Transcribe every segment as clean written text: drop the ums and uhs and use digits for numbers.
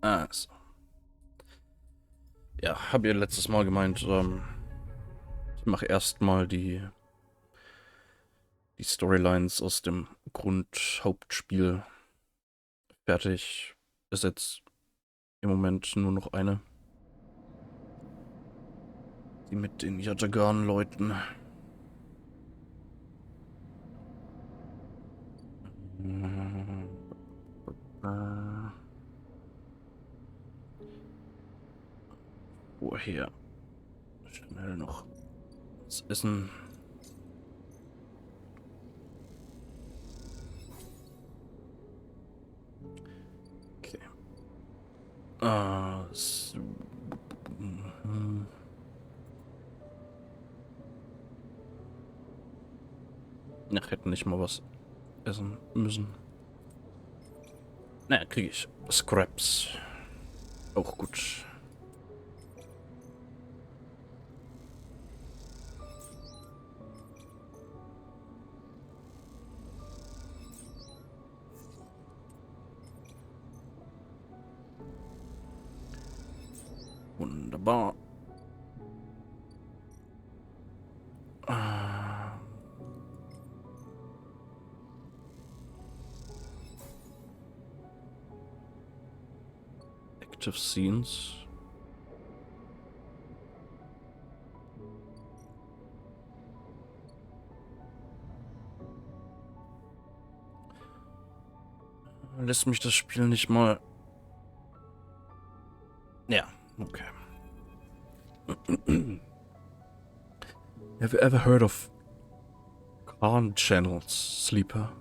Also. Ja, habe ihr letztes Mal gemeint, ich mache erstmal die Storylines aus dem Grundhauptspiel fertig. Ist jetzt im Moment nur noch eine. Die mit den Yatagan-Leuten. Woher? Schnell noch was essen. Okay. So. Ach, hätten nicht mal was essen müssen. Naja, kriege ich. Scraps. Auch gut. Wunderbar. Active Scenes. Lässt mich das Spiel nicht mal... Ja, okay. Have you ever heard of channels, sleeper?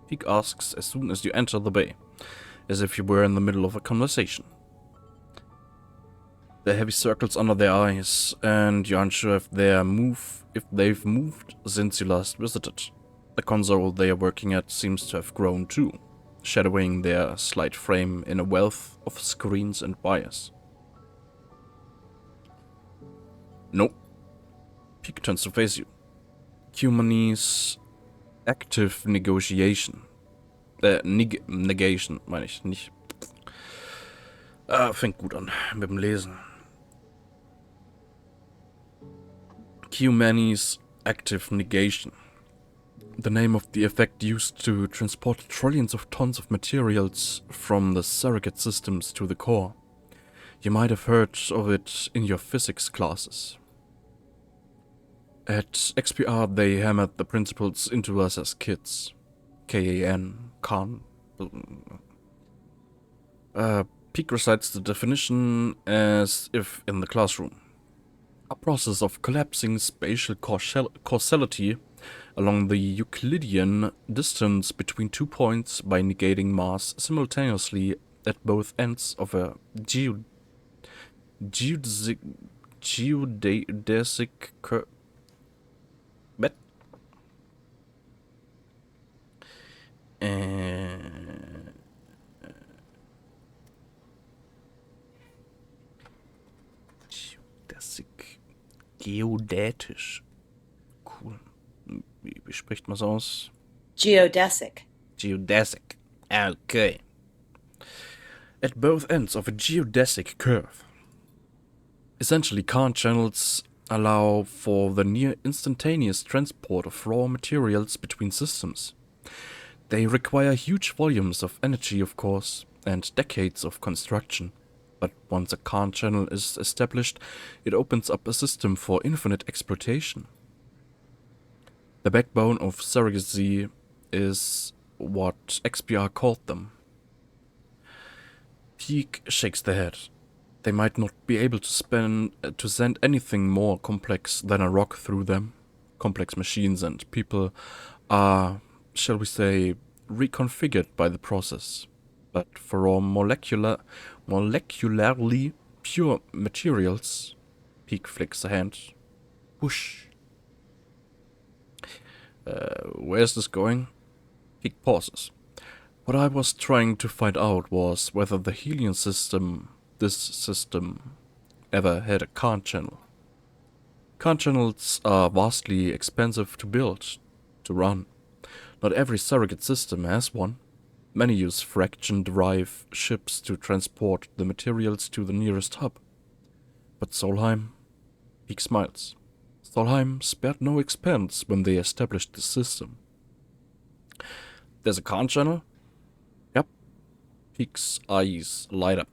Peak asks as soon as you enter the bay, as if you were in the middle of a conversation. The heavy circles under their eyes, and you're unsure if they've moved since you last visited. The console they are working at seems to have grown too, shadowing their slight frame in a wealth of screens and wires. Nope. Peak turns to face you. Humanity's active negotiation. Negation, meine ich nicht. Fängt gut an mit dem Lesen. Humanity's active negation. The name of the effect used to transport trillions of tons of materials from the surrogate systems to the core. You might have heard of it in your physics classes. At XPR, they hammered the principles into us as kids. Kan. Peak recites the definition as if in the classroom. A process of collapsing spatial causality along the Euclidean distance between 2 points by negating mass simultaneously at both ends of a geodesic curve. Geodätisch. Cool. Wie spricht man es aus? Geodesic. Geodesic. Okay. At both ends of a geodesic curve. Essentially, Kant channels allow for the near instantaneous transport of raw materials between systems. They require huge volumes of energy, of course, and decades of construction. But once a Kant channel is established, it opens up a system for infinite exploitation. The backbone of surrogacy is what XPR called them. Peak shakes their head. They might not be able to send anything more complex than a rock through them. Complex machines and people are, shall we say, reconfigured by the process. But for all molecularly pure materials, Peak flicks a hand. Whoosh. Where's this going? Peak pauses. What I was trying to find out was whether the Helion system, this system, ever had a Kant channel. Kant channels are vastly expensive to build, to run. Not every surrogate system has one. Many use fraction-drive ships to transport the materials to the nearest hub. But Solheim? Peak smiles. Solheim spared no expense when they established the system. There's a con channel? Yep. Peak's eyes light up.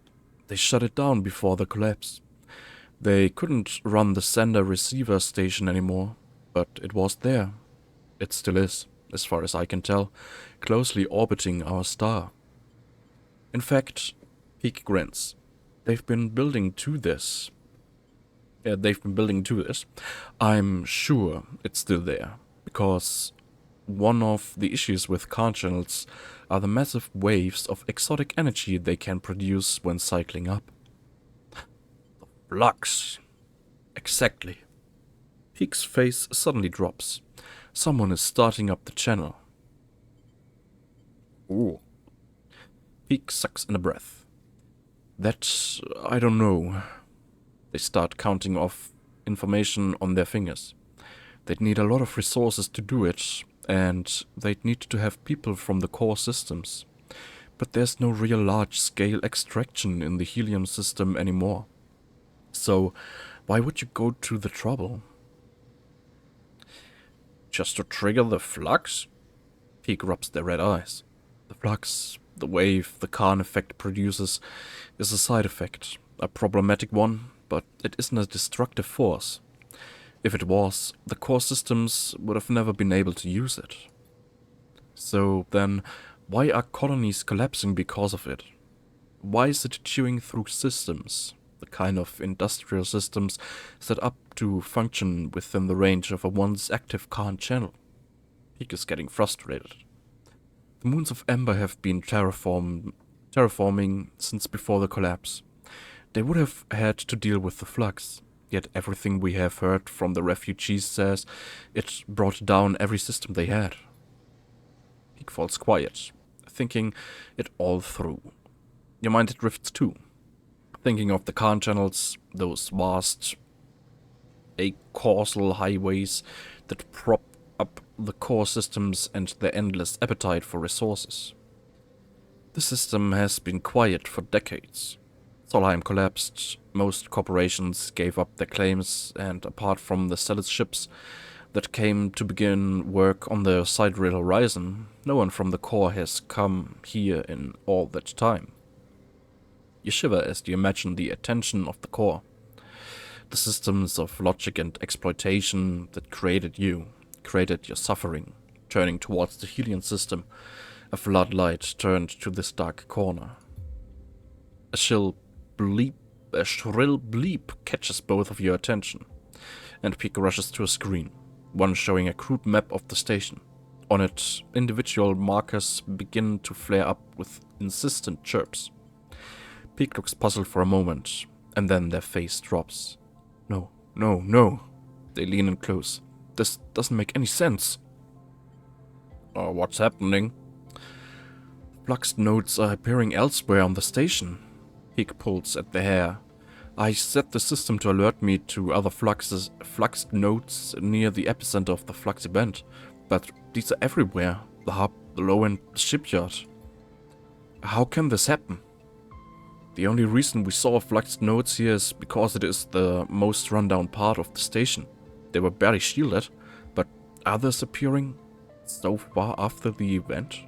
They shut it down before the collapse. They couldn't run the sender-receiver station anymore, but it was there. It still is, as far as I can tell, closely orbiting our star. In fact, Peak grins. They've been building to this. I'm sure it's still there, because one of the issues with con channels are the massive waves of exotic energy they can produce when cycling up. Flux. Exactly. Peak's face suddenly drops. Someone is starting up the channel. Ooh. Peak sucks in a breath. That, I don't know. They start counting off information on their fingers. They'd need a lot of resources to do it, and they'd need to have people from the core systems. But there's no real large-scale extraction in the helium system anymore. So, why would you go to the trouble? Just to trigger the flux? Peak rubs their red eyes. The flux, the wave the Khan effect produces, is a side effect, a problematic one, but it isn't a destructive force. If it was, the core systems would have never been able to use it. So then, why are colonies collapsing because of it? Why is it chewing through systems, the kind of industrial systems set up to function within the range of a once active Khan channel? Peak is getting frustrated. The moons of Ember have been terraforming since before the collapse. They would have had to deal with the flux, yet everything we have heard from the refugees says it brought down every system they had. Peak falls quiet, thinking it all through. Your mind drifts too, thinking of the Khan channels, those vast causal highways that prop up the core systems and their endless appetite for resources. The system has been quiet for decades. Solheim collapsed, most corporations gave up their claims, and apart from the Celis ships that came to begin work on the sidereal horizon, no one from the core has come here in all that time. You shiver as you imagine the attention of the core. The systems of logic and exploitation that created you, created your suffering, turning towards the Helion system, a floodlight turned to this dark corner. A shrill bleep catches both of your attention, and Peak rushes to a screen, one showing a crude map of the station. On it, individual markers begin to flare up with insistent chirps. Peak looks puzzled for a moment, and then their face drops. No, no, no. They lean in close. This doesn't make any sense. What's happening? Fluxed nodes are appearing elsewhere on the station. Peak pulls at the hair. I set the system to alert me to other fluxed nodes near the epicenter of the flux event, but these are everywhere. The hub, the low-end shipyard. How can this happen? The only reason we saw fluxed nodes here is because it is the most rundown part of the station. They were barely shielded, but others appearing so far after the event?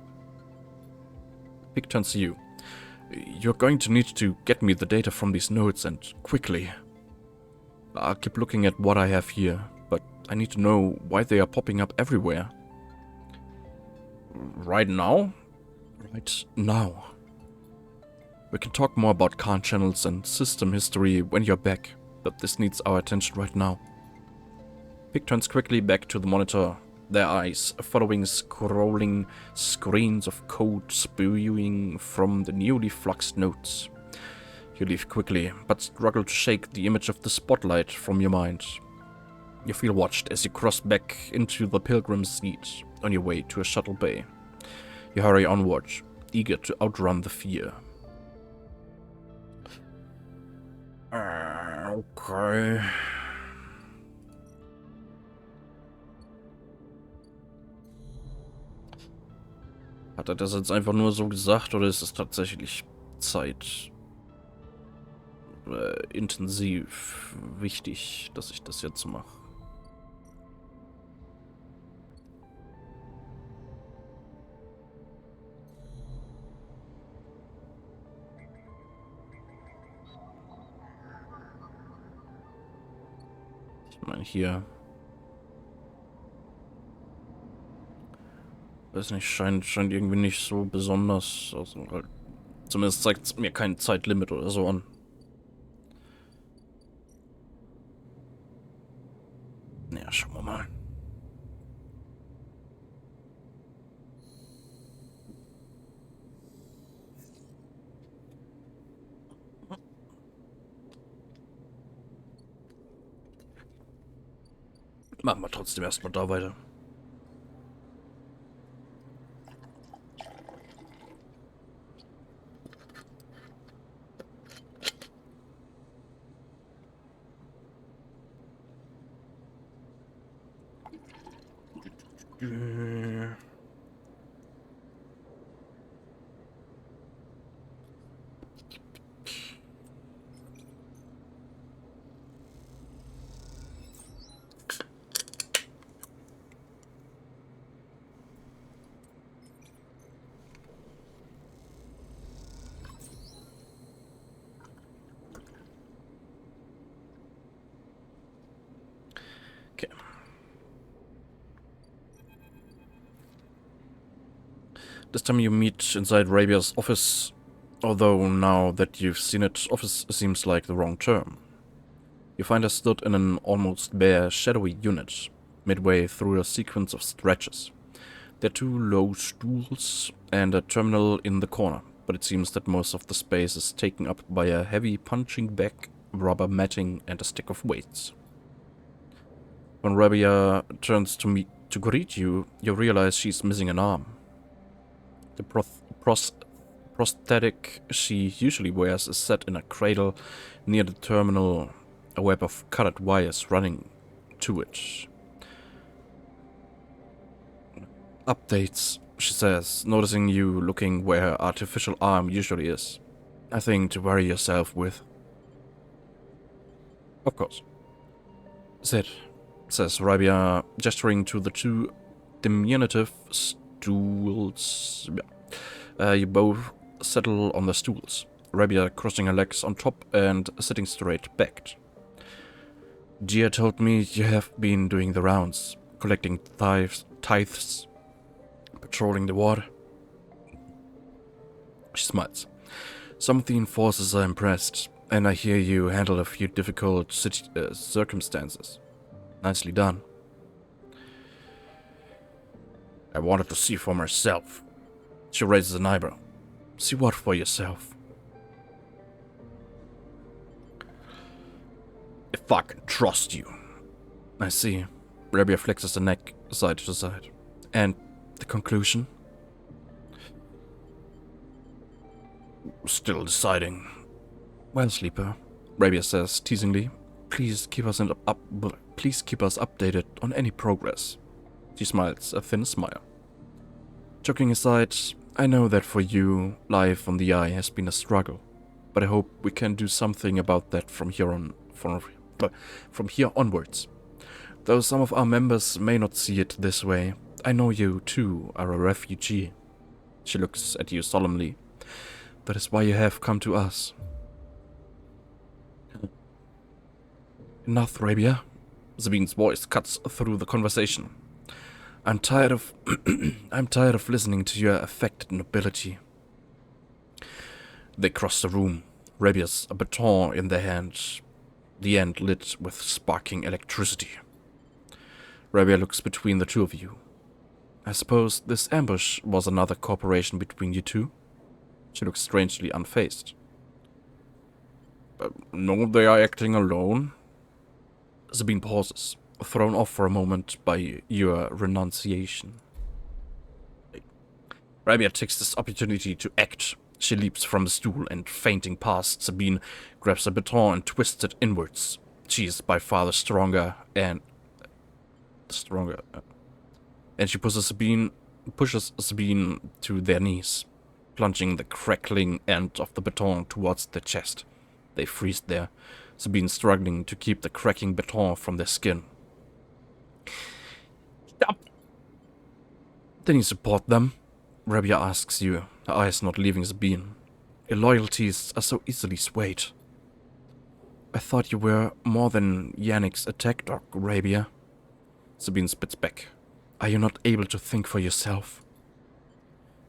Peak turns to you. You're going to need to get me the data from these nodes, and quickly. I'll keep looking at what I have here, but I need to know why they are popping up everywhere. Right now? Right now. We can talk more about Khan channels and system history when you're back, but this needs our attention right now. Peak turns quickly back to the monitor, their eyes following scrolling screens of code spewing from the newly fluxed nodes. You leave quickly, but struggle to shake the image of the spotlight from your mind. You feel watched as you cross back into the pilgrim's seat on your way to a shuttle bay. You hurry onward, eager to outrun the fear. Okay. Hat er das jetzt einfach nur so gesagt oder ist es tatsächlich intensiv wichtig, dass ich das jetzt mache? Ich meine, hier... Weiß nicht, scheint irgendwie nicht so besonders. Also, halt, zumindest zeigt es mir kein Zeitlimit oder so an. Naja, schauen wir mal. Machen wir trotzdem erstmal da weiter. Okay. This time you meet inside Rabia's office, although now that you've seen it, office seems like the wrong term. You find her stood in an almost bare, shadowy unit, midway through a sequence of stretches. There are 2 low stools and a terminal in the corner, but it seems that most of the space is taken up by a heavy punching bag, rubber matting, and a stack of weights. When Rabia turns to greet you, you realize she's missing an arm. The prosthetic she usually wears is set in a cradle near the terminal, a web of colored wires running to it. Updates, she says, noticing you looking where her artificial arm usually is. Nothing to worry yourself with. Of course. Sit, says Rabia, gesturing to the 2 diminutive stools. You both settle on the stools, Rabia crossing her legs on top and sitting straight backed. Gia told me you have been doing the rounds, collecting tithes, patrolling the ward. She smiles. Some of the enforcers are impressed, and I hear you handled a few difficult circumstances. Nicely done. I wanted to see for myself. She raises an eyebrow. See what for yourself? If I can trust you. I see. Rabia flexes the neck side to side. And the conclusion? Still deciding. Well, sleeper, Rabia says teasingly, please keep us updated on any progress. She smiles a thin smile. Joking aside, I know that for you, life on the Eye has been a struggle, but I hope we can do something about that from here onwards. Though some of our members may not see it this way, I know you, too, are a refugee. She looks at you solemnly. That is why you have come to us. Enough, Rabia. Sabine's voice cuts through the conversation. I'm tired of listening to your affected nobility. They cross the room, Rabia's a baton in their hand, the end lit with sparking electricity. Rabia looks between the 2 of you. I suppose this ambush was another cooperation between you 2? She looks strangely unfazed. No, they are acting alone. Sabine pauses, thrown off for a moment by your renunciation. Rabia takes this opportunity to act. She leaps from the stool and, fainting past Sabine, grabs a baton and twists it inwards. She is by far the stronger, and she pushes Sabine pushes Sabine to their knees, plunging the crackling end of the baton towards their chest. They freeze there, Sabine struggling to keep the cracking baton from their skin. Stop! Then you support them? Rabia asks you, her eyes not leaving Sabine. Your loyalties are so easily swayed. I thought you were more than Yannick's attack dog, Rabia. Sabine spits back. Are you not able to think for yourself?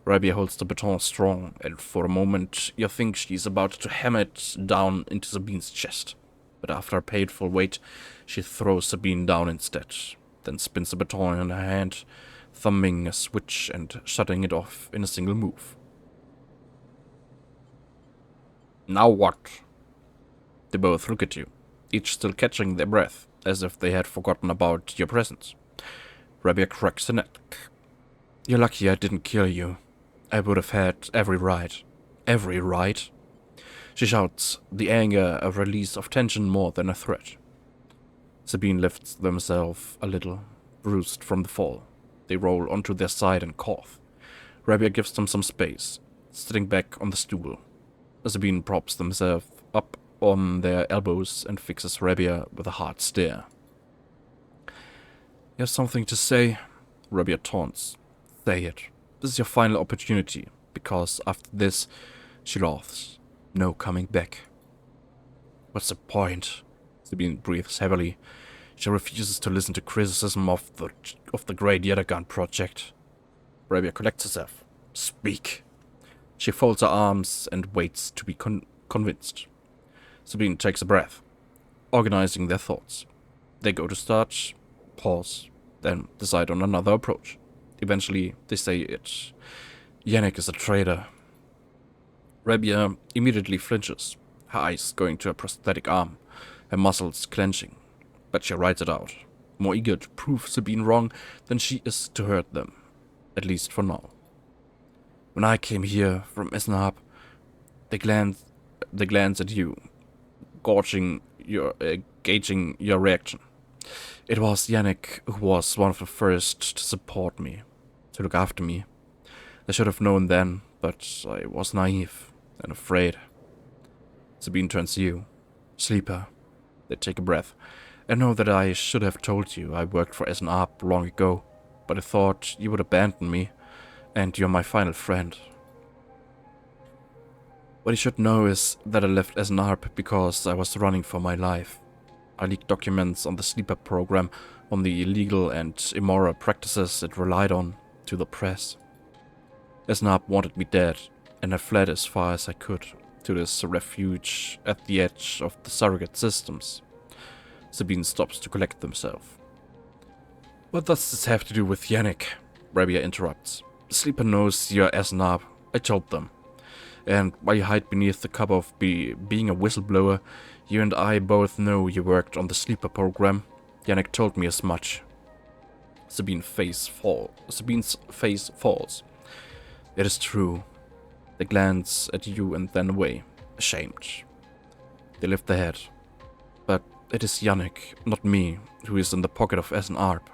Rabia holds the baton strong, and for a moment you think she's about to hammer it down into Sabine's chest. But after a painful wait, she throws Sabine down instead, then spins the baton in her hand, thumbing a switch and shutting it off in a single move. Now what? They both look at you, each still catching their breath, as if they had forgotten about your presence. Rabia cracks her neck. You're lucky I didn't kill you. I would have had every right. Every right? She shouts, the anger a release of tension more than a threat. Sabine lifts themselves a little, bruised from the fall. They roll onto their side and cough. Rabia gives them some space, sitting back on the stool. Sabine props themselves up on their elbows and fixes Rabia with a hard stare. You have something to say? Rabia taunts. Say it. This is your final opportunity, because after this, she laughs. No coming back. What's the point? Sabine breathes heavily. She refuses to listen to criticism of the great Yettergan project. Rabia collects herself. Speak. She folds her arms and waits to be convinced. Sabine takes a breath, organizing their thoughts. They go to start, pause, then decide on another approach. Eventually, they say it. Yannick is a traitor. Rabia immediately flinches, her eyes going to her prosthetic arm, her muscles clenching. But she writes it out, more eager to prove Sabine wrong than she is to hurt them, at least for now. When I came here from Esnab, they glance at you, gauging your reaction. It was Yannick who was one of the first to support me, to look after me. I should have known then, but I was naive and afraid. Sabine turns to you. Sleeper. They take a breath. I know that I should have told you I worked for SNAP long ago, but I thought you would abandon me, and you're my final friend. What you should know is that I left SNAP because I was running for my life. I leaked documents on the sleeper program, on the illegal and immoral practices it relied on, to the press. SNAP wanted me dead, and I fled as far as I could, to this refuge at the edge of the surrogate systems. Sabine stops to collect themselves. What does this have to do with Yannick? Rabia interrupts. The sleeper knows you're SNAP, I told them. And while you hide beneath the cover of being a whistleblower, you and I both know you worked on the sleeper program. Yannick told me as much. Sabine's face falls. It is true. They glance at you and then away, ashamed. They lift their head. But it is Yannick, not me, who is in the pocket of SNARP.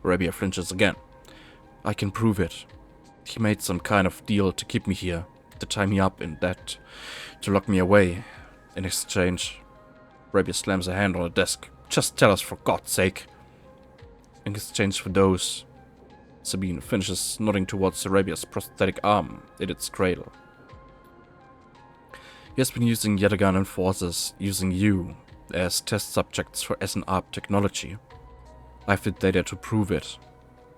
Rabia flinches again. I can prove it. He made some kind of deal to keep me here, to tie me up in that, to lock me away. In exchange, Rabia slams her hand on the desk. Just tell us, for God's sake. In exchange for those, Sabine finishes, nodding towards Rabia's prosthetic arm in its cradle. He has been using Yettergan enforcers, using you as test subjects for SNAP technology. I have the data to prove it.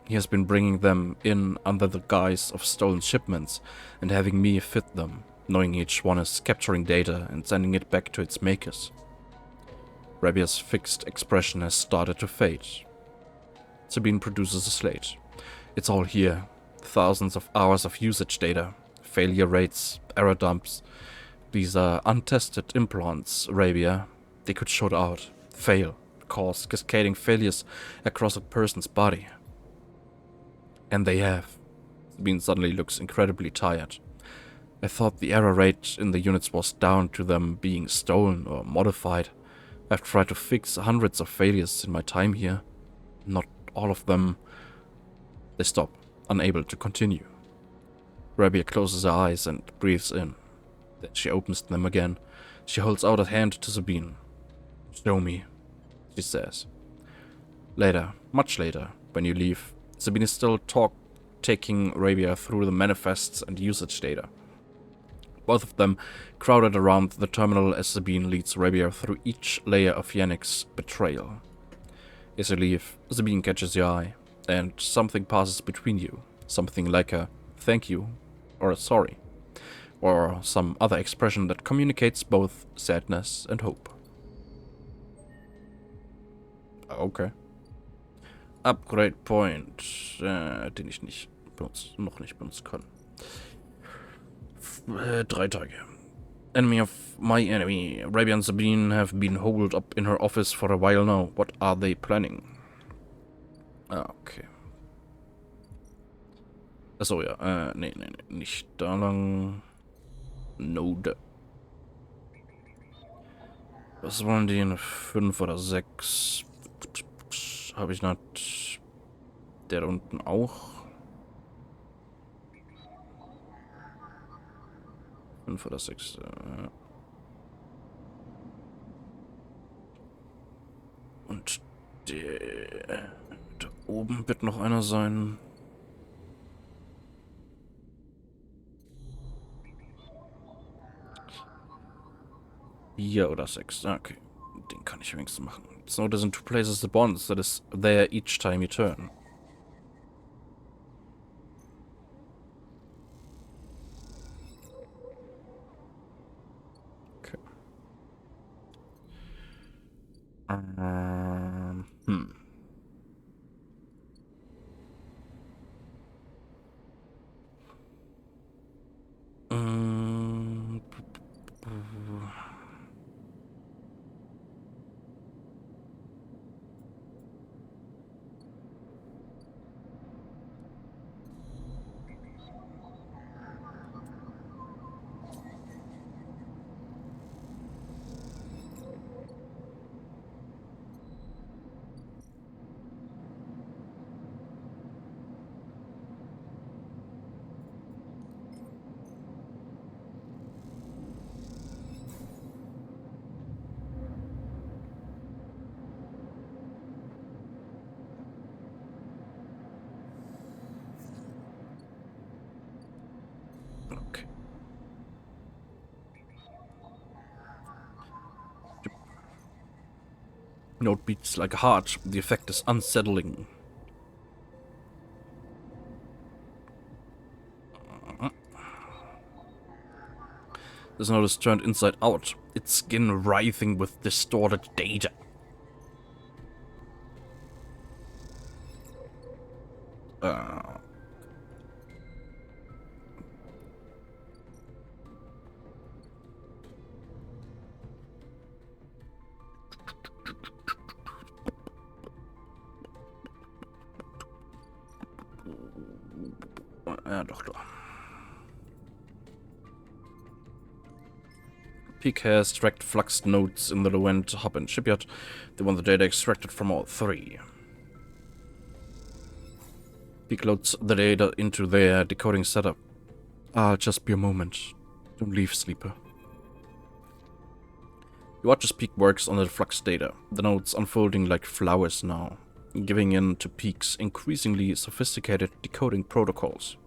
He has been bringing them in under the guise of stolen shipments and having me fit them, knowing each one is capturing data and sending it back to its makers. Rabia's fixed expression has started to fade. Sabine produces a slate. It's all here. Thousands of hours of usage data, failure rates, error dumps. These are untested implants, Rabia. They could short out, fail, cause cascading failures across a person's body. And they have. Sabine suddenly looks incredibly tired. I thought the error rate in the units was down to them being stolen or modified. I've tried to fix hundreds of failures in my time here. Not all of them. They stop, unable to continue. Rabia closes her eyes and breathes in. Then she opens them again. She holds out a hand to Sabine. "Show me," she says. Later, much later, when you leave, Sabine is still taking Rabia through the manifests and usage data. Both of them crowded around the terminal as Sabine leads Rabia through each layer of Yannick's betrayal. As you leave, Sabine catches your eye, and something passes between you. Something like a thank you, or a sorry, or some other expression that communicates both sadness and hope. Okay. Upgrade Point, den ich noch nicht benutzen kann. 3 Tage. Enemy of my enemy. Rabia and Sabine have been holed up in her office for a while now. What are they planning? Okay. Achso, ja. Nee, nicht da lang. Node. Was wollen die? Eine 5 oder 6? Habe ich noch... Der da unten auch? 5 oder 6. Und der... Da oben wird noch einer sein. Hier oder 6. Okay. Den kann ich wenigstens machen. It's noticed in 2 places the bonds that is there each time you turn. Okay. Okay. Note beats like a heart. The effect is unsettling. This note is turned inside out, its skin writhing with distorted data. Ja, doch. Peak has tracked fluxed nodes in the low-end hub and shipyard. They want the data extracted from all 3. Peak loads the data into their decoding setup. I'll just be a moment. Don't leave, sleeper. You watch as Peak works on the flux data, the nodes unfolding like flowers now, giving in to Peak's increasingly sophisticated decoding protocols.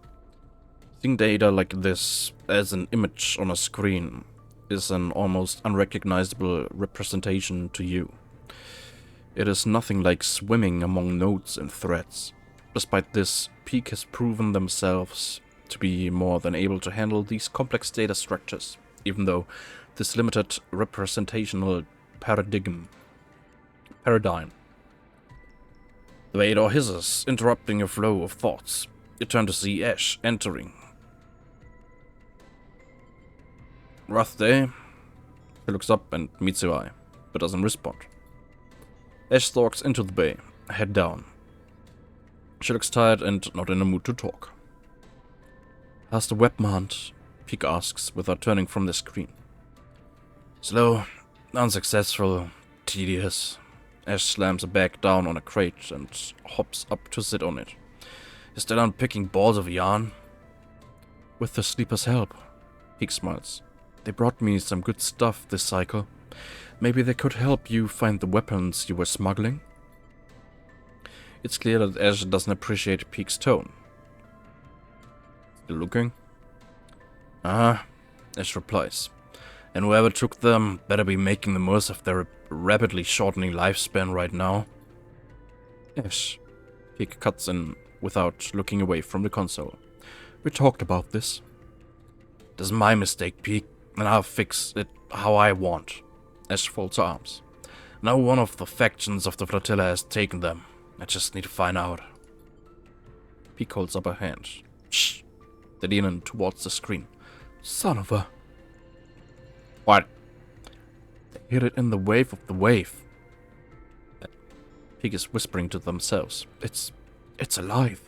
Seeing data like this as an image on a screen is an almost unrecognizable representation to you. It is nothing like swimming among nodes and threads. Despite this, Peak has proven themselves to be more than able to handle these complex data structures, even though this limited representational paradigm. The radar hisses, interrupting a flow of thoughts. You turn to see Ash entering. Rough day. He looks up and meets your eye, but doesn't respond. Ash stalks into the bay, head down. She looks tired and not in the mood to talk. How's the weapon hunt? Peak asks without turning from the screen. Slow, unsuccessful, tedious. Ash slams a bag down on a crate and hops up to sit on it. You still unpicking balls of yarn? With the sleeper's help. Peak smiles. They brought me some good stuff this cycle. Maybe they could help you find the weapons you were smuggling? It's clear that Ash doesn't appreciate Peak's tone. Still looking? Ash replies. And whoever took them better be making the most of their rapidly shortening lifespan right now. Ash. Peak cuts in without looking away from the console. We talked about this. This is my mistake, Peak, and I'll fix it how I want. Ash folds her arms. Now one of the factions of the flotilla has taken them. I just need to find out. Peak holds up her hand. Shh. They lean in towards the screen. Son of a... What? They hit it in the wave of the wave. Peak is whispering to themselves. It's alive.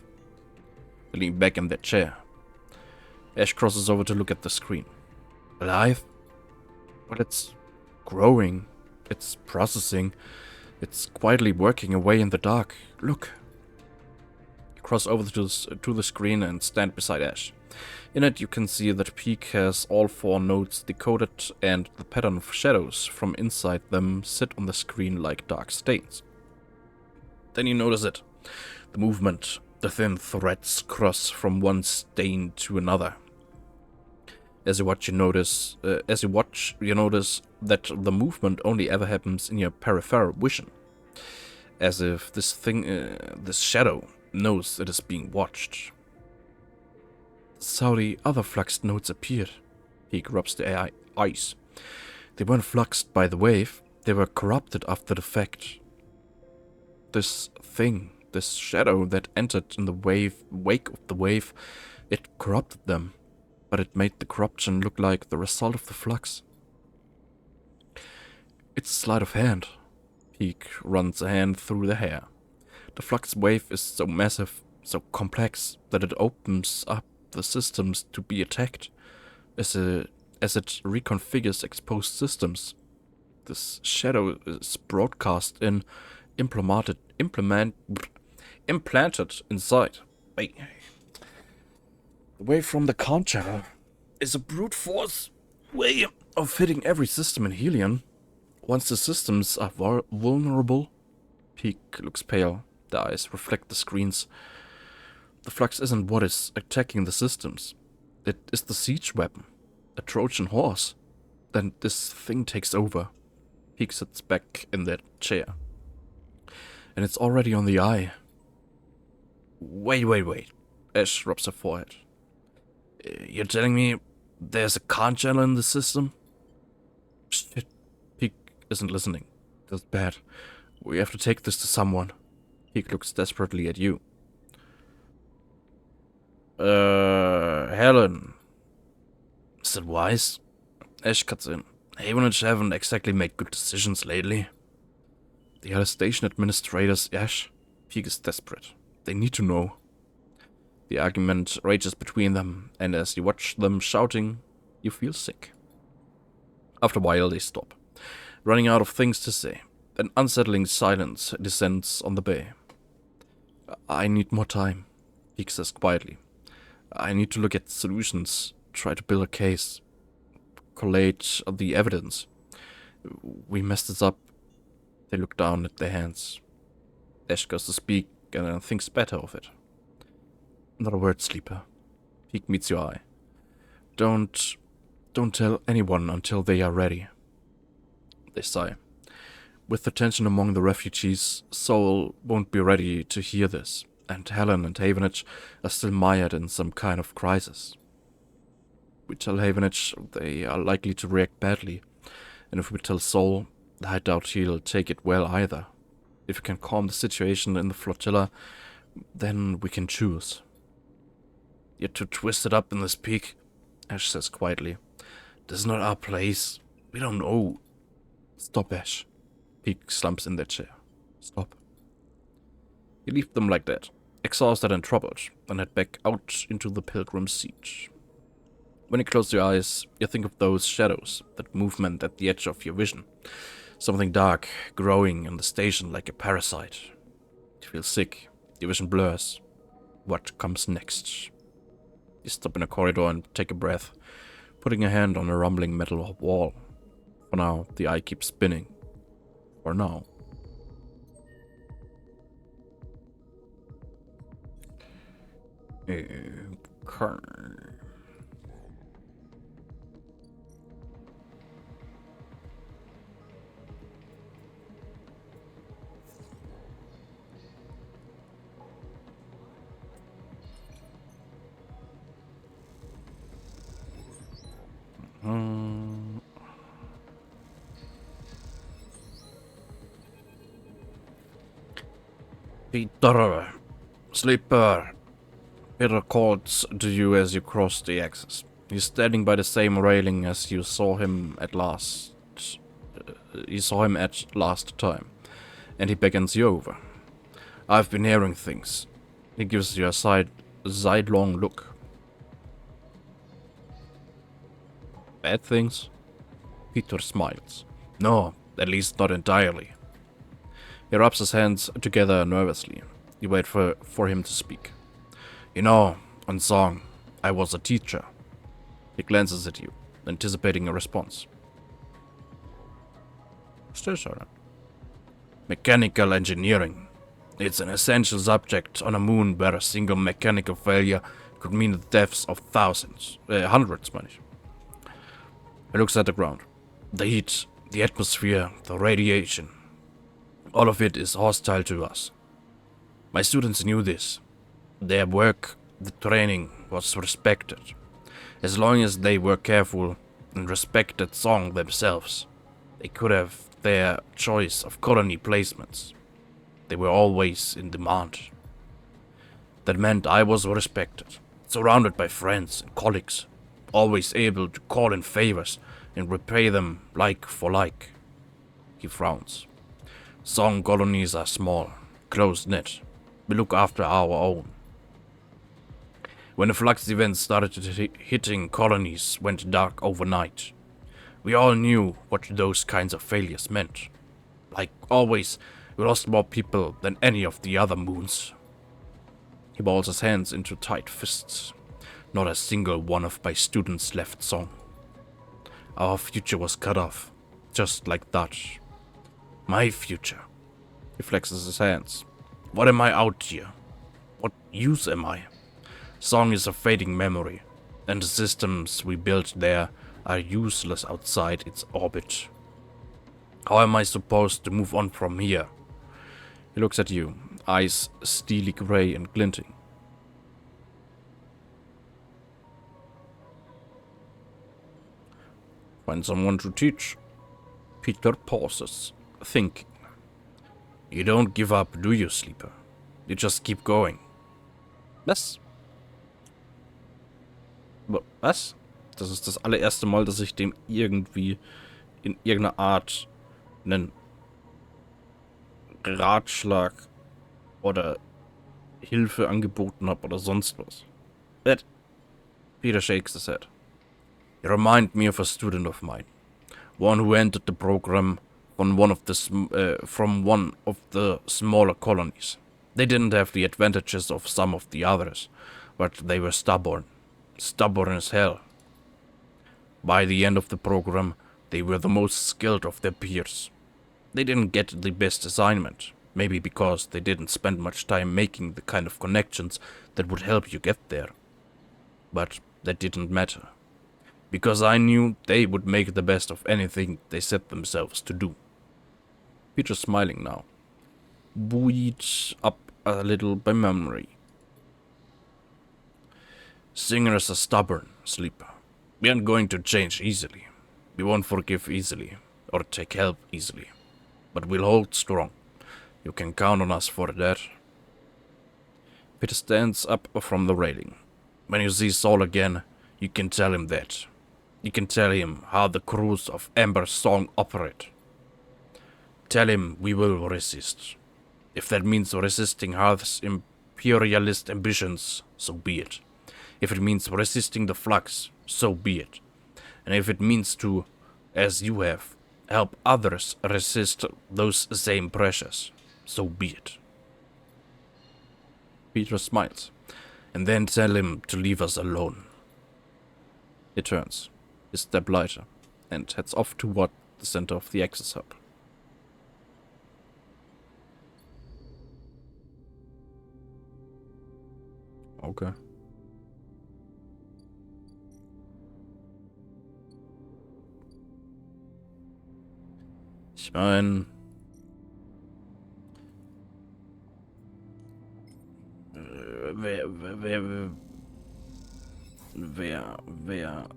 They lean back in their chair. Ash crosses over to look at the screen. Alive? Well, it's growing. It's processing. It's quietly working away in the dark. Look. You cross over to the screen and stand beside Ash. In it, you can see that Peak has all 4 nodes decoded, and the pattern of shadows from inside them sit on the screen like dark stains. Then you notice it. The movement, the thin threads cross from one stain to another. As you watch, you notice that the movement only ever happens in your peripheral vision, as if this shadow knows it is being watched. That's how the other fluxed nodes appeared. He rubs the eyes. They weren't fluxed by the wave; they were corrupted after the fact. This shadow that entered in the wake of the wave, it corrupted them. But it made the corruption look like the result of the flux. It's a sleight of hand. Peak runs a hand through the hair. The flux wave is so massive, so complex, that it opens up the systems to be attacked, as it reconfigures exposed systems. This shadow is broadcast in, implanted inside. Wait. Away from the count channel is a brute force way of hitting every system in Helion. Once the systems are vulnerable, Peak looks pale. The eyes reflect the screens. The flux isn't what is attacking the systems. It is the siege weapon, a Trojan horse. Then this thing takes over. Peak sits back in that chair. And it's already on the eye. Wait. Ash rubs her forehead. You're telling me there's a con channel in the system? Shit. Peak isn't listening. That's bad. We have to take this to someone. Peak looks desperately at you. Helen. Is that wise? Ash cuts in. Havenage haven't exactly made good decisions lately. The other station administrators, Ash. Peak is desperate. They need to know. The argument rages between them, and as you watch them shouting, you feel sick. After a while, they stop, running out of things to say. An unsettling silence descends on the bay. I need more time, Peak says quietly. I need to look at solutions, try to build a case, collate the evidence. We messed this up. They look down at their hands. Ash goes to speak and thinks better of it. Not a word, sleeper. Peak meets your eye. Don't tell anyone until they are ready. They sigh. With the tension among the refugees, Soul won't be ready to hear this, and Helen and Havenage are still mired in some kind of crisis. We tell Havenage, they are likely to react badly, and if we tell Soul, I doubt he'll take it well either. If we can calm the situation in the flotilla, then we can choose. You're too twisted up in this, Peak, Ash says quietly. This is not our place. We don't know. Stop, Ash. Peak slumps in their chair. Stop. You leave them like that, exhausted and troubled, and head back out into the pilgrim's seat. When you close your eyes, you think of those shadows, that movement at the edge of your vision. Something dark, growing in the station like a parasite. You feel sick, your vision blurs. what comes next. You stop in a corridor and take a breath, putting a hand on a rumbling metal wall. For now, the eye keeps spinning. For now. Okay. Peter, sleeper. Peter calls to you as you cross the axis. He's standing by the same railing as you saw him at last. Last time, and he beckons you over. I've been hearing things. He gives you a sidelong look. Bad things? Peter smiles. No, at least not entirely. He rubs his hands together nervously. You wait for him to speak. You know, on song, I was a teacher. He glances at you, anticipating a response. Still silent. Mechanical engineering. It's an essential subject on a moon where a single mechanical failure could mean the deaths of hundreds. He looks at the ground. The heat, the atmosphere, the radiation. All of it is hostile to us. My students knew this. Their work, the training, was respected. As long as they were careful and respected song themselves, they could have their choice of colony placements. They were always in demand. That meant I was respected, surrounded by friends and colleagues, always able to call in favors and repay them like for like. He frowns. Song colonies are small, close-knit. We look after our own. When the flux events started hitting colonies went dark overnight, we all knew what those kinds of failures meant. Like always, we lost more people than any of the other moons. He balls his hands into tight fists. Not a single one of my students left Song. Our future was cut off, just like that. My future. He flexes his hands. What am I out here? What use am I? Song is a fading memory, and the systems we built there are useless outside its orbit. How am I supposed to move on from here? He looks at you, eyes steely gray and glinting. Find someone to teach. Peter pauses, thinking. You don't give up, do you, Sleeper? You just keep going. Was? Was? Das ist das allererste Mal, dass ich dem irgendwie in irgendeiner Art einen Ratschlag oder Hilfe angeboten habe oder sonst was. Peter shakes his head. You remind me of a student of mine. One who entered the program from one of the smaller colonies. They didn't have the advantages of some of the others, but they were stubborn. Stubborn as hell. By the end of the program, they were the most skilled of their peers. They didn't get the best assignment, maybe because they didn't spend much time making the kind of connections that would help you get there. But that didn't matter, because I knew they would make the best of anything they set themselves to do. Peter's smiling now, buoyed up a little by memory. Singers are stubborn, Sleeper. We aren't going to change easily. We won't forgive easily, or take help easily. But we'll hold strong. You can count on us for that. Peter stands up from the railing. When you see Saul again, you can tell him that. You can tell him how the crews of Amber's Song operate. Tell him we will resist. If that means resisting Hearth's imperialist ambitions, so be it. If it means resisting the flux, so be it. And if it means to, as you have, help others resist those same pressures, so be it. Peter smiles. and then tell him to leave us alone. He turns his step lighter and heads off toward the center of the access hub. Okay. Ich meine, wer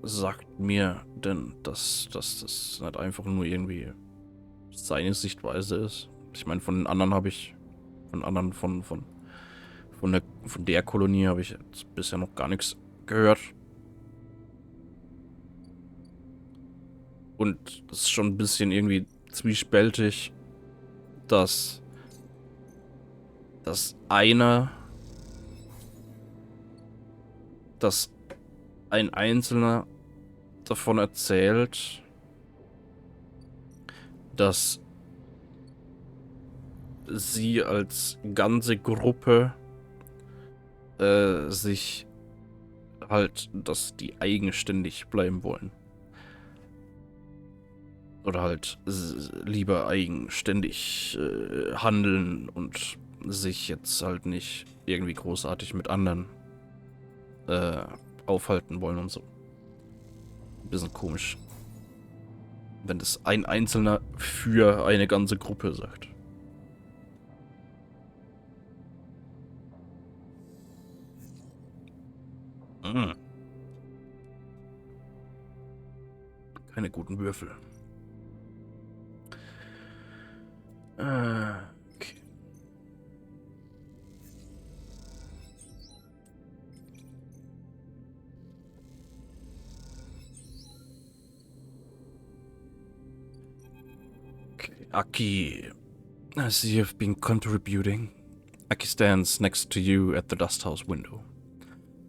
sagt mir denn, dass das nicht einfach nur irgendwie seine Sichtweise ist? Ich meine, von den anderen habe ich, von der Kolonie habe ich jetzt bisher noch gar nichts gehört. Und es ist schon ein bisschen irgendwie zwiespältig, dass ein Einzelner davon erzählt, dass sie als ganze Gruppe sich halt, dass die eigenständig bleiben wollen. Oder halt lieber eigenständig handeln und sich jetzt halt nicht irgendwie großartig mit anderen aufhalten wollen und so. Ein bisschen komisch. Wenn das ein Einzelner für eine ganze Gruppe sagt. Keine guten Würfel. Okay. Aki, I see you've been contributing. Aki stands next to you at the dust house window.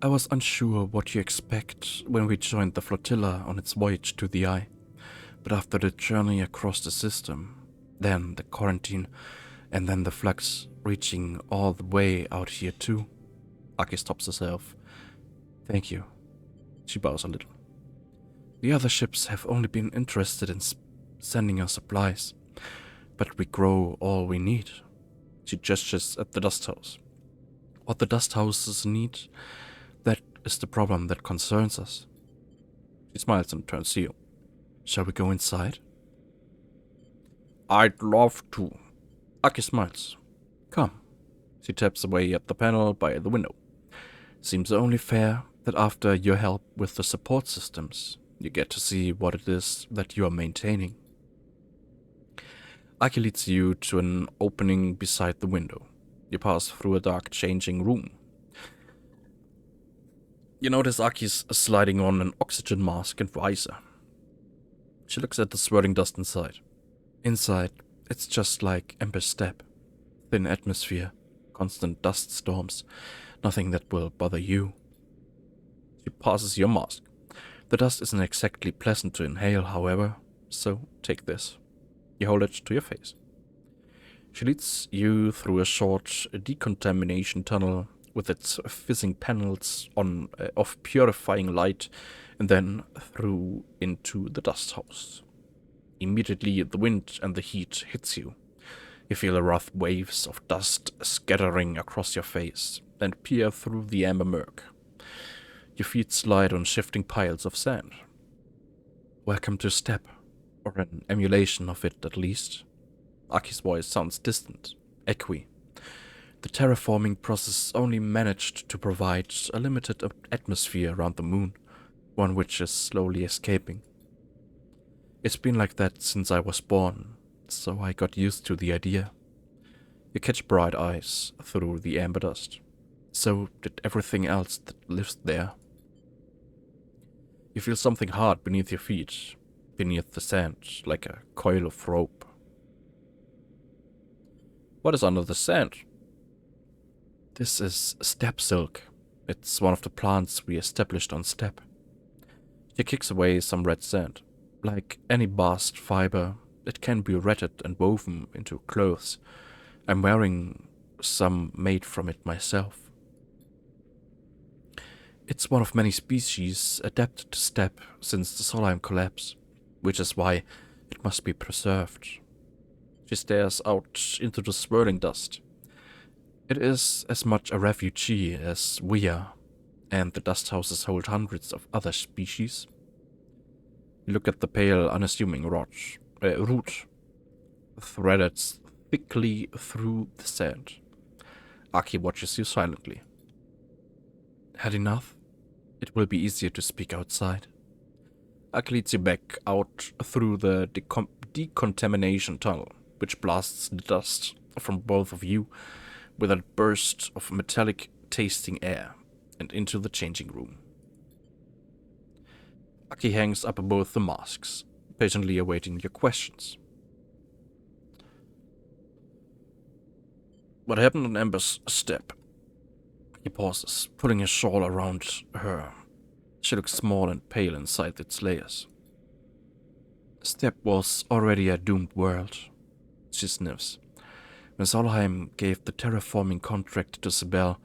I was unsure what you expect when we joined the flotilla on its voyage to the Eye, but after the journey across the system, then the quarantine, and then the flux reaching all the way out here too. Aki stops herself. Thank you. She bows a little. The other ships have only been interested in sending us supplies, but we grow all we need. She gestures at the dust house. What the dust houses need, that is the problem that concerns us. She smiles and turns to you. Shall we go inside? I'd love to. Aki smiles. Come. She taps away at the panel by the window. Seems only fair that after your help with the support systems, you get to see what it is that you are maintaining. Aki leads you to an opening beside the window. You pass through a dark changing room. You notice Aki's sliding on an oxygen mask and visor. She looks at the swirling dust inside. Inside, it's just like Ember's Step. Thin atmosphere, constant dust storms, nothing that will bother you. She passes your mask. The dust isn't exactly pleasant to inhale, however, so take this. You hold it to your face. She leads you through a short decontamination tunnel with its fizzing panels of purifying light, and then through into the dust house. Immediately, the wind and the heat hits you. You feel rough waves of dust scattering across your face and peer through the amber murk. Your feet slide on shifting piles of sand. Welcome to Step, or an emulation of it at least. Aki's voice sounds distant, echoey. The terraforming process only managed to provide a limited atmosphere around the moon, one which is slowly escaping. It's been like that since I was born, so I got used to the idea. You catch bright eyes through the amber dust. So did everything else that lives there. You feel something hard beneath your feet, beneath the sand, like a coil of rope. What is under the sand? This is steppe silk. It's one of the plants we established on Steppe. He kicks away some red sand. Like any bast fiber, it can be retted and woven into clothes. I'm wearing some made from it myself. It's one of many species adapted to steppe since the Solheim collapse, which is why it must be preserved. She stares out into the swirling dust. It is as much a refugee as we are, and the dust houses hold hundreds of other species. You look at the pale, unassuming root, threaded thickly through the sand. Aki watches you silently. Had enough? It will be easier to speak outside. Aki leads you back out through the decontamination tunnel, which blasts the dust from both of you with a burst of metallic tasting air, and into the changing room. Aki hangs up both the masks, patiently awaiting your questions. What happened on Amber's step? He pauses, pulling his shawl around her. She looks small and pale inside its layers. Steppe was already a doomed world, she sniffs. When Solheim gave the terraforming contract to Sibel,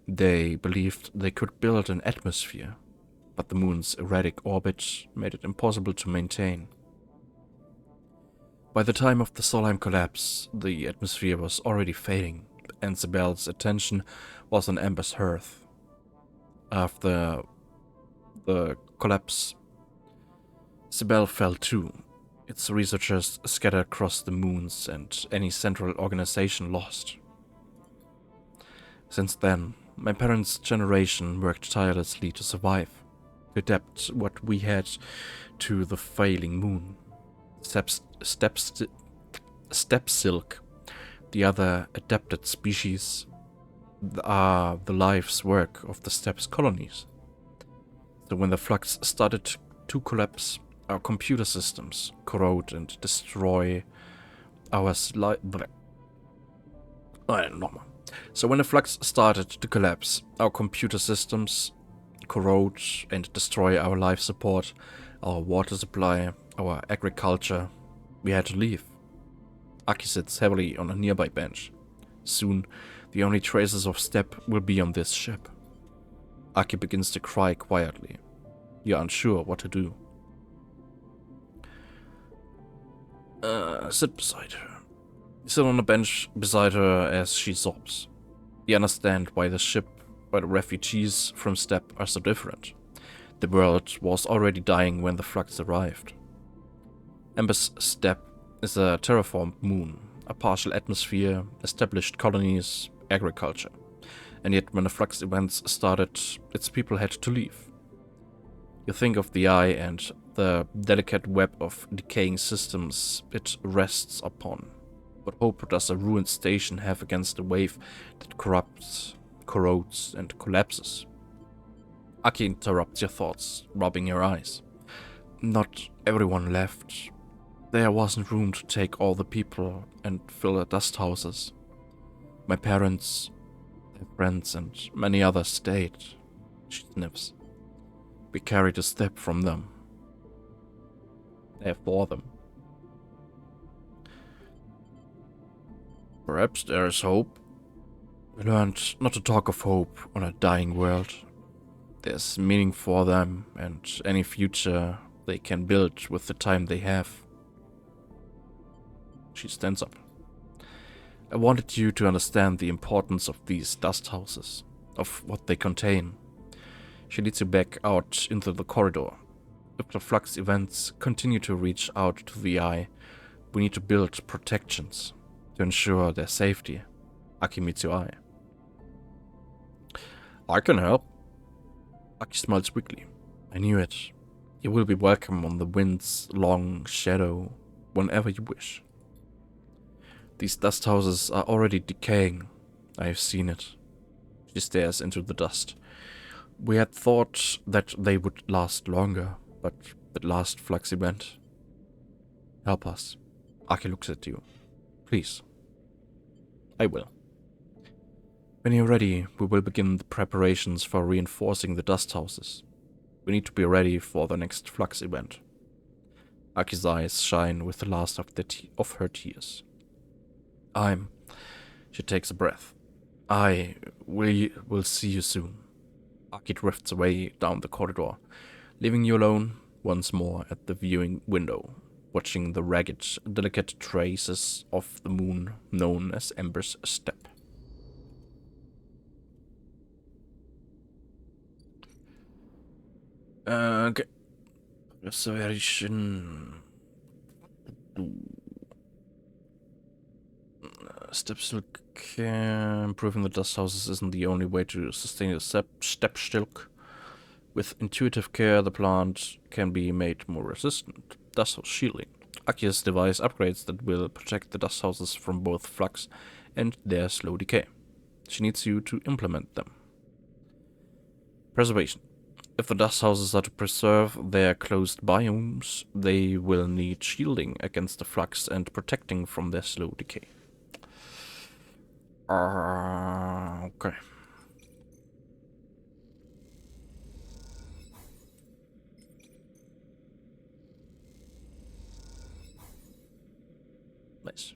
they believed they could build an atmosphere, but the moon's erratic orbit made it impossible to maintain. By the time of the Solheim collapse, the atmosphere was already fading, and Sibel's attention was on Amber's hearth. After the collapse, Sibel fell too. Its researchers scattered across the moons, and any central organization lost. Since then, my parents' generation worked tirelessly to survive, to adapt what we had to the failing moon. Steppe silk, the other adapted species, are the life's work of the Steppe's colonies. So when the flux started to collapse, our computer systems corrode and destroy our So when the flux started to collapse, our computer systems corrode and destroy our life support, our water supply, our agriculture. We had to leave. Aki sits heavily on a nearby bench. Soon, the only traces of Steppe will be on this ship. Aki begins to cry quietly. You're unsure what to do. Sit beside her. You sit on a bench beside her as she sobs. You understand why the refugees from Steppe are so different. The world was already dying when the flux arrived. Amber's Steppe is a terraformed moon, a partial atmosphere, established colonies, agriculture. And yet when the flux events started, its people had to leave. You think of the eye and the delicate web of decaying systems it rests upon. What hope does a ruined station have against the wave that corrupts, corrodes, and collapses? Aki interrupts your thoughts, rubbing your eyes. Not everyone left. There wasn't room to take all the people and fill the dust houses. My parents, their friends, and many others stayed. She sniffs. We carried a step from them. They're for them. Perhaps there is hope. We learned not to talk of hope on a dying world. There's meaning for them and any future they can build with the time they have. She stands up. I wanted you to understand the importance of these dust houses, of what they contain. She leads you back out into the corridor. If the flux events continue to reach out to the eye, we need to build protections to ensure their safety. Aki meets your eye. I can help. Aki smiles weakly. I knew it. You will be welcome on the wind's long shadow whenever you wish. These dust houses are already decaying. I have seen it. She stares into the dust. We had thought that they would last longer, but the last flux event. Help us. Aki looks at you. Please. I will. When you're ready, we will begin the preparations for reinforcing the dust houses. We need to be ready for the next flux event. Aki's eyes shine with the last of her tears. She takes a breath. I will see you soon. Aki drifts away down the corridor, leaving you alone once more at the viewing window, watching the ragged, delicate traces of the moon known as Ember's Step. Okay. Reservation. Steps look. Improving the dust houses isn't the only way to sustain a step stilk. With intuitive care, the plant can be made more resistant. Dust house shielding. Aki's device upgrades that will protect the dust houses from both flux and their slow decay. She needs you to implement them. Preservation. If the dust houses are to preserve their closed biomes, they will need shielding against the flux and protecting from their slow decay. Okay. Nice.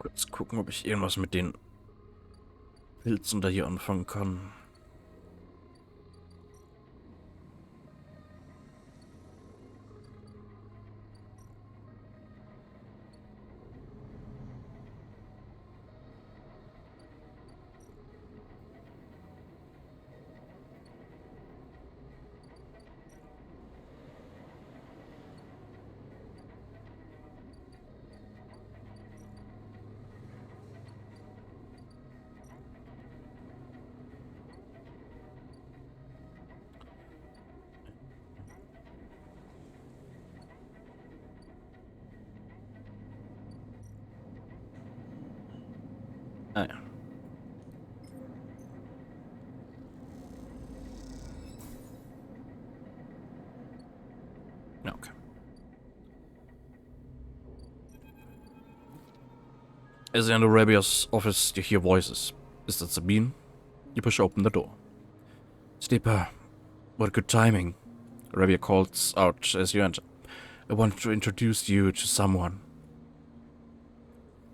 Kurz gucken, ob ich irgendwas mit den Pilzen da hier anfangen kann. Ah ja. Okay. As you enter Rabia's office, you hear voices. Is that Sabine? You push open the door. Sleeper, what good timing. Rabia calls out as you enter. I want to introduce you to someone.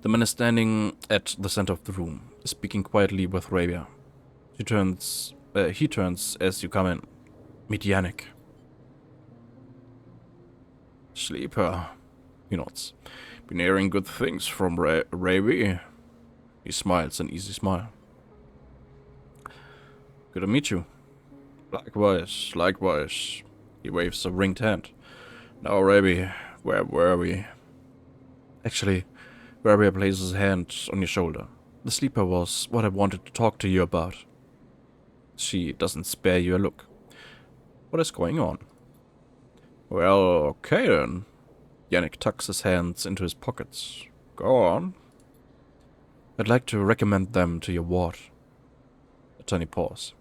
The man is standing at the center of the room, speaking quietly with Rabia. He turns as you come in. Meet Yannick. Sleeper, he nods. Been hearing good things from Rabia. He smiles, an easy smile. Good to meet you. Likewise, likewise. He waves a ringed hand. Now, Rabia, where were we? Actually, Rabia places his hand on your shoulder. The sleeper was what I wanted to talk to you about. She doesn't spare you a look. What is going on? Well, okay then. Yannick tucks his hands into his pockets. Go on. I'd like to recommend them to your ward. A tiny pause.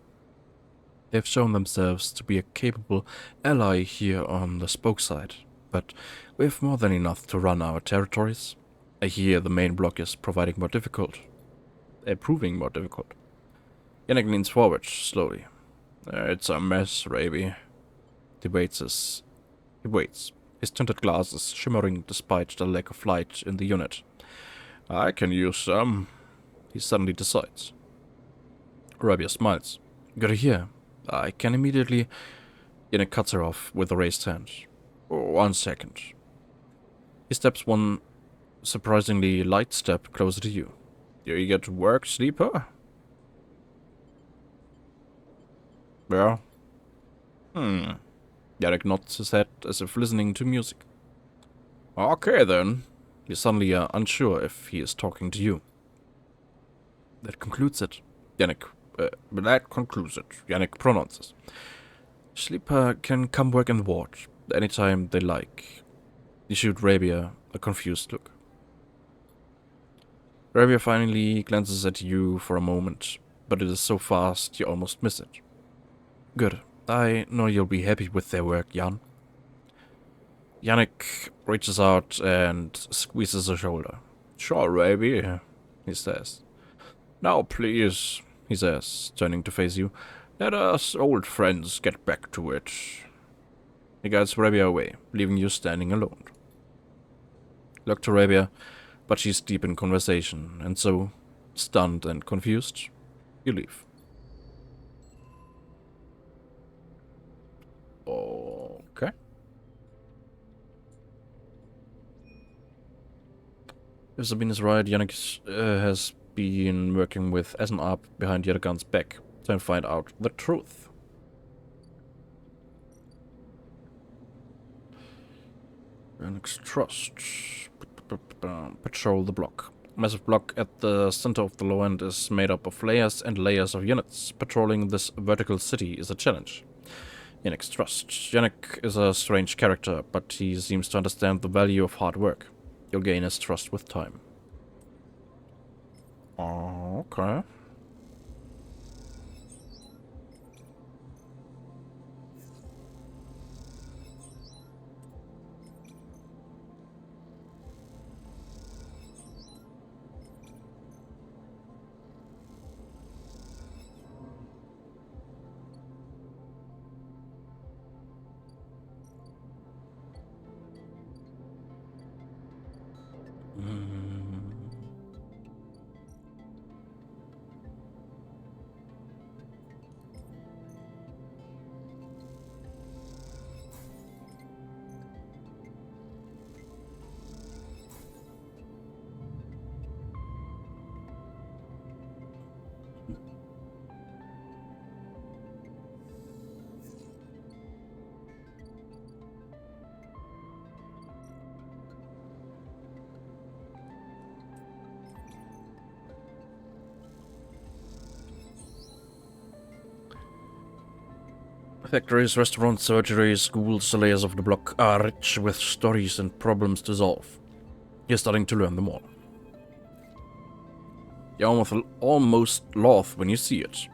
They've shown themselves to be a capable ally here on the spoke side, but we have more than enough to run our territories. I hear the main block is proving more difficult. Yannick leans forward slowly. It's a mess, Raby. He waits, his tinted glasses shimmering despite the lack of light in the unit. I can use some, he suddenly decides. Rabia smiles. Good to hear. I can immediately... Yannick cuts her off with a raised hand. 1 second. He steps one surprisingly light step closer to you. You eager to work, sleeper? Yeah. Yannick nods his head as if listening to music. Okay then. You suddenly are unsure if he is talking to you. That concludes it. Yannick pronounces. Sleeper can come work in the ward. anytime they like. You shoot Rabia a confused look. Rabia finally glances at you for a moment, but it is so fast you almost miss it. Good. I know you'll be happy with their work, Jan. Yannick reaches out and squeezes her shoulder. Sure, Rabia, he says. Now please, he says, turning to face you. Let us old friends get back to it. He guides Rabia away, leaving you standing alone. Look to Rabia, but she's deep in conversation, and so, stunned and confused, you leave. Okay. If Sabine is right, Yannick has been working with SNAP behind Yadagan's back to find out the truth. Yannick's trust. Patrol the block. Massive block at the center of the low end is made up of layers and layers of units. Patrolling this vertical city is a challenge. Yannick's trust. Yannick is a strange character, but he seems to understand the value of hard work. You'll gain his trust with time. Okay. Factories, restaurants, surgeries, schools, the layers of the block are rich with stories and problems to solve. You're starting to learn them all. You almost laugh when you see it.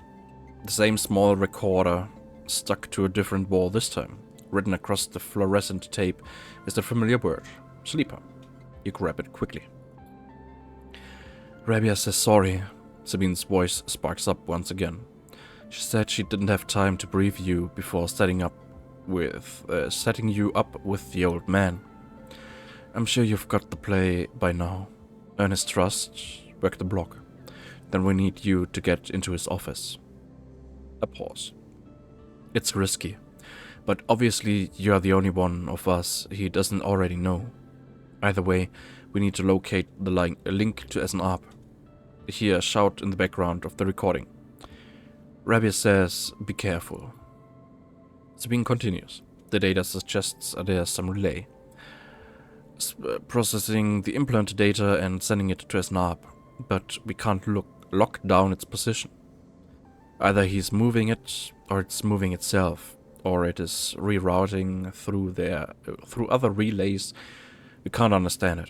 The same small recorder, stuck to a different wall this time. Written across the fluorescent tape is the familiar word, sleeper. You grab it quickly. Rabia says sorry. Sabine's voice sparks up once again. She said she didn't have time to brief you before setting you up with the old man. I'm sure you've got the play by now. Earn his trust, work the block. Then we need you to get into his office. A pause. It's risky, but obviously you're the only one of us he doesn't already know. Either way, we need to locate the link to SNAP. Hear a shout in the background of the recording. Rabia says, be careful. Sabine continues. The data suggests there's some relay. Processing the implant data and sending it to SNAP, but we can't lock down its position. Either he's moving it, or it's moving itself, or it is rerouting through other relays. We can't understand it.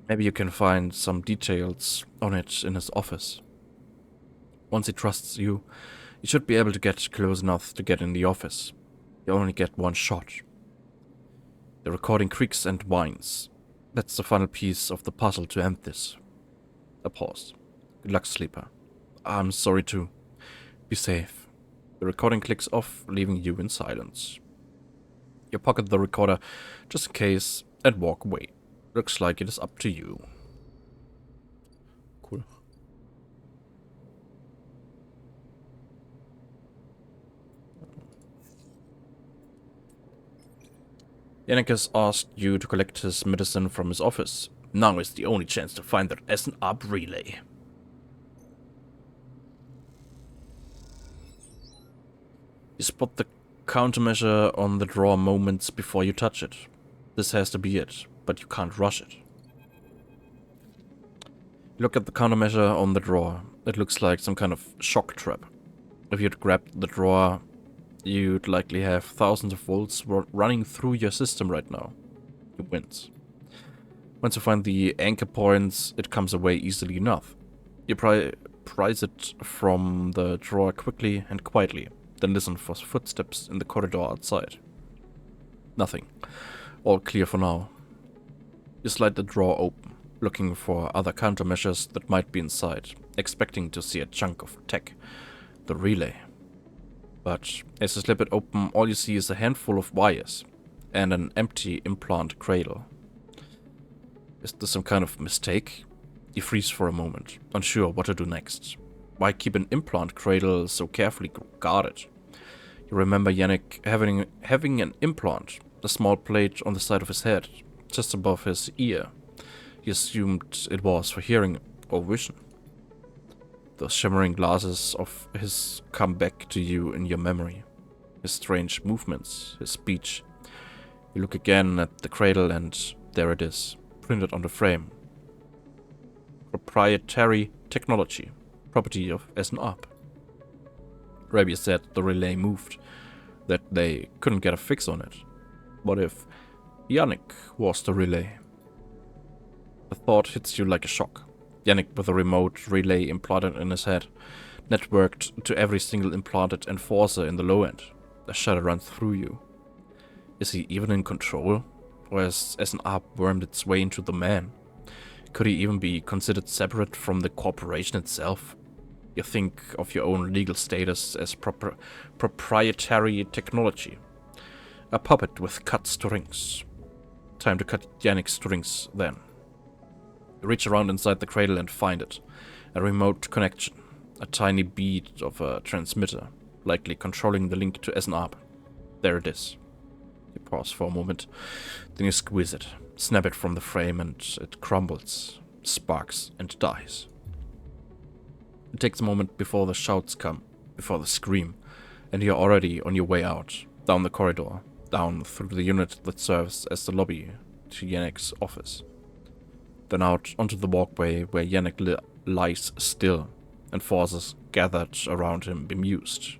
Maybe you can find some details on it in his office. Once he trusts you, you should be able to get close enough to get in the office. You only get one shot. The recording creaks and whines. That's the final piece of the puzzle to end this. A pause. Good luck, sleeper. I'm sorry too. Be safe. The recording clicks off, leaving you in silence. You pocket the recorder just in case and walk away. Looks like it is up to you. Cool. Yannick has asked you to collect his medicine from his office. Now is the only chance to find that SNAP relay. You spot the countermeasure on the drawer moments before you touch it. This has to be it, but you can't rush it. Look at the countermeasure on the drawer. It looks like some kind of shock trap. If you'd grabbed the drawer You'd likely have thousands of volts running through your system right now. You wins. Once you find the anchor points, it comes away easily enough. You prise it from the drawer quickly and quietly, then listen for footsteps in the corridor outside. Nothing. All clear for now. You slide the drawer open, looking for other countermeasures that might be inside, expecting to see a chunk of tech. The relay. But as you slip it open, all you see is a handful of wires and an empty implant cradle. Is this some kind of mistake? You freeze for a moment, unsure what to do next. Why keep an implant cradle so carefully guarded? You remember Yannick having an implant, a small plate on the side of his head, just above his ear. He assumed it was for hearing or vision. Those shimmering glasses of his come back to you in your memory. His strange movements, his speech. You look again at the cradle and there it is, printed on the frame. Proprietary technology, property of S&ARP. Rabia said the relay moved, that they couldn't get a fix on it. What if Yannick was the relay? The thought hits you like a shock. Yannick with a remote relay implanted in his head, networked to every single implanted enforcer in the low end. A shudder runs through you. Is he even in control? Or has S&ARP wormed its way into the man? Could he even be considered separate from the corporation itself? You think of your own legal status as proprietary technology. A puppet with cut strings. Time to cut Yannick's strings then. You reach around inside the cradle and find it. A remote connection. A tiny bead of a transmitter, likely controlling the link to S&ARP. There it is. You pause for a moment, then you squeeze it, snap it from the frame, and it crumbles, sparks, and dies. It takes a moment before the shouts come, before the scream, and you're already on your way out, down the corridor, down through the unit that serves as the lobby to Yannick's office. Then out onto the walkway where Yannick lies still, and forces gathered around him bemused.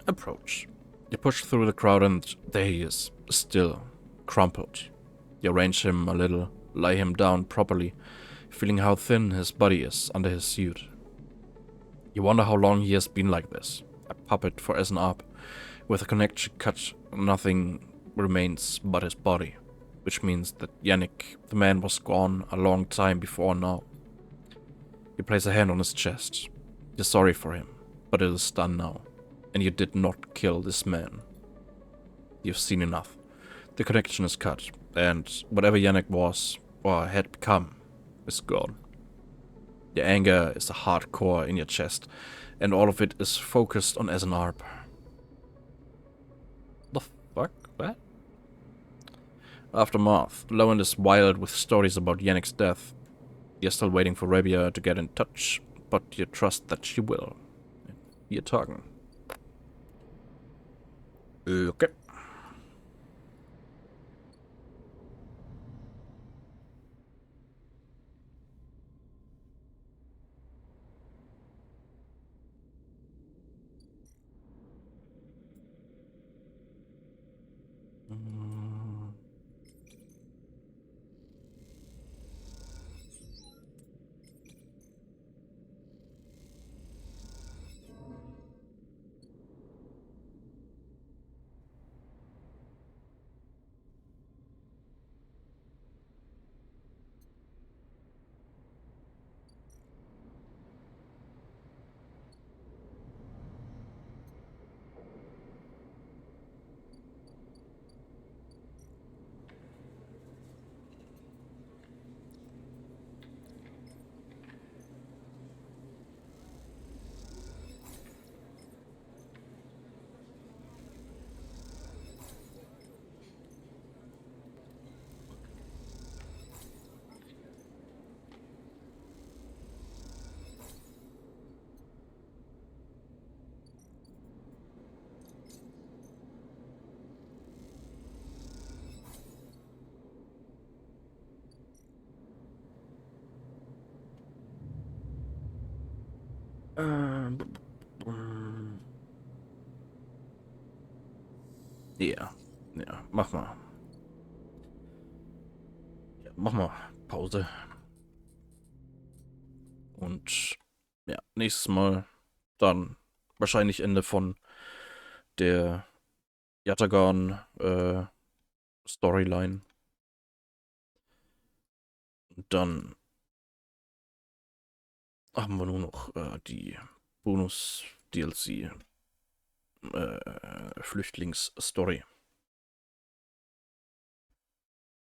Approach. You push through the crowd and there he is, still, crumpled. You arrange him a little, lie him down properly, feeling how thin his body is under his suit. You wonder how long he has been like this, a puppet for S&ARP. With a connection cut, nothing remains but his body, which means that Yannick, the man, was gone a long time before now. You place a hand on his chest. You're sorry for him, but it is done now, and you did not kill this man. You've seen enough. The connection is cut, and whatever Yannick was, or had become, is gone. Your anger is a hard core in your chest, and all of it is focused on S&ARP. The fuck? What? Aftermath. Lowen is wild with stories about Yannick's death. You're still waiting for Rabia to get in touch, but you trust that she will. You're talking. Okay. Ja, ja, mach mal. Ja, mach mal Pause. Und ja, nächstes Mal dann wahrscheinlich Ende von der Yatagan Storyline. Und dann haben wir nur noch die Bonus-DLC Flüchtlingsstory.